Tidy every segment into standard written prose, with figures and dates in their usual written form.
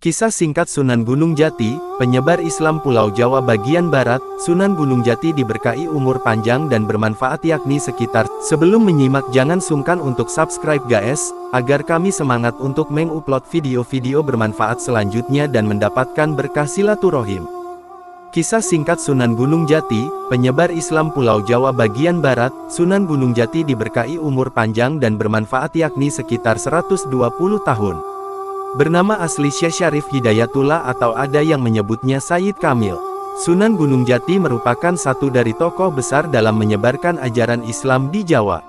Kisah singkat Sunan Gunung Jati, penyebar Islam Pulau Jawa bagian Barat. Sunan Gunung Jati diberkahi umur panjang dan bermanfaat yakni sekitar. Sebelum menyimak jangan sungkan untuk subscribe guys, agar kami semangat untuk mengupload video-video bermanfaat selanjutnya dan mendapatkan berkah silaturahim. Kisah singkat Sunan Gunung Jati, penyebar Islam Pulau Jawa bagian Barat. Sunan Gunung Jati diberkahi umur panjang dan bermanfaat yakni sekitar 120 tahun. Bernama asli Syekh Syarif Hidayatullah atau ada yang menyebutnya Sayyid Kamil. Sunan Gunung Jati merupakan satu dari tokoh besar dalam menyebarkan ajaran Islam di Jawa,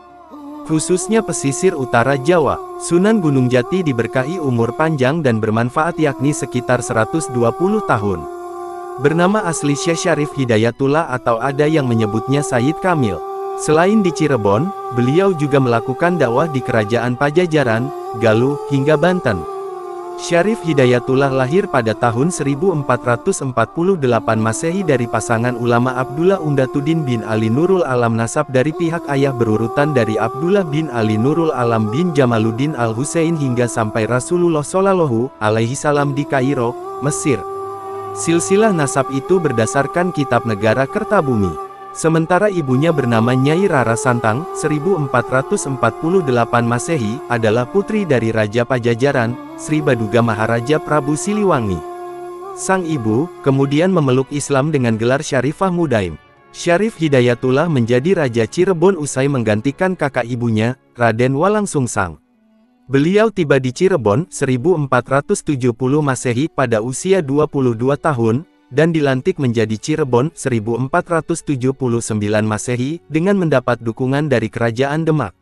khususnya pesisir utara Jawa. Sunan Gunung Jati diberkahi umur panjang dan bermanfaat yakni sekitar 120 tahun. Bernama asli Syekh Syarif Hidayatullah atau ada yang menyebutnya Sayyid Kamil. Selain di Cirebon, beliau juga melakukan dakwah di Kerajaan Pajajaran, Galuh, hingga Banten. Syarif Hidayatullah lahir pada tahun 1448 Masehi dari pasangan ulama Abdullah Undatuddin bin Ali Nurul Alam. Nasab dari pihak ayah berurutan dari Abdullah bin Ali Nurul Alam bin Jamaluddin Al-Husain hingga sampai Rasulullah Shallallahu Alaihi Wasallam di Kairo, Mesir. Silsilah nasab itu berdasarkan Kitab Negara Kertabumi. Sementara ibunya bernama Nyai Rara Santang, 1448 Masehi, adalah putri dari Raja Pajajaran, Sri Baduga Maharaja Prabu Siliwangi. Sang ibu, kemudian memeluk Islam dengan gelar Syarifah Mudaim. Syarif Hidayatullah menjadi Raja Cirebon usai menggantikan kakak ibunya, Raden Walang Sungsang. Beliau tiba di Cirebon, 1470 Masehi pada usia 22 tahun, dan dilantik menjadi Cirebon 1479 Masehi dengan mendapat dukungan dari Kerajaan Demak.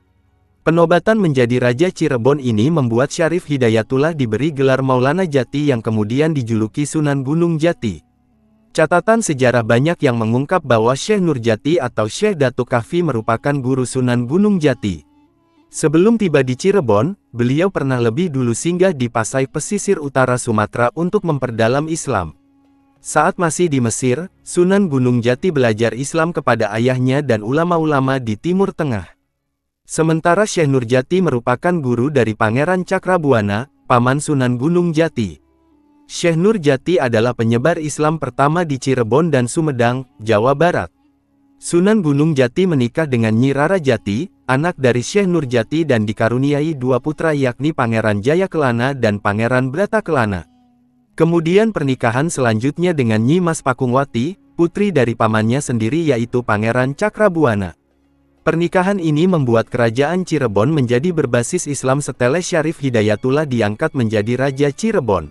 Penobatan menjadi Raja Cirebon ini membuat Syarif Hidayatullah diberi gelar Maulana Jati yang kemudian dijuluki Sunan Gunung Jati. Catatan sejarah banyak yang mengungkap bahwa Syekh Nurjati atau Syekh Datuk Kahfi merupakan guru Sunan Gunung Jati. Sebelum tiba di Cirebon, beliau pernah lebih dulu singgah di Pasai pesisir utara Sumatera untuk memperdalam Islam. Saat masih di Mesir, Sunan Gunung Jati belajar Islam kepada ayahnya dan ulama-ulama di Timur Tengah. Sementara Syekh Nurjati merupakan guru dari Pangeran Cakrabuana, paman Sunan Gunung Jati. Syekh Nurjati adalah penyebar Islam pertama di Cirebon dan Sumedang, Jawa Barat. Sunan Gunung Jati menikah dengan Nyi Rara Jati, anak dari Syekh Nurjati dan dikaruniai dua putra yakni Pangeran Jaya Kelana dan Pangeran Brata Kelana. Kemudian pernikahan selanjutnya dengan Nyi Mas Pakungwati, putri dari pamannya sendiri yaitu Pangeran Cakrabuana. Pernikahan ini membuat kerajaan Cirebon menjadi berbasis Islam setelah Syarif Hidayatullah diangkat menjadi Raja Cirebon.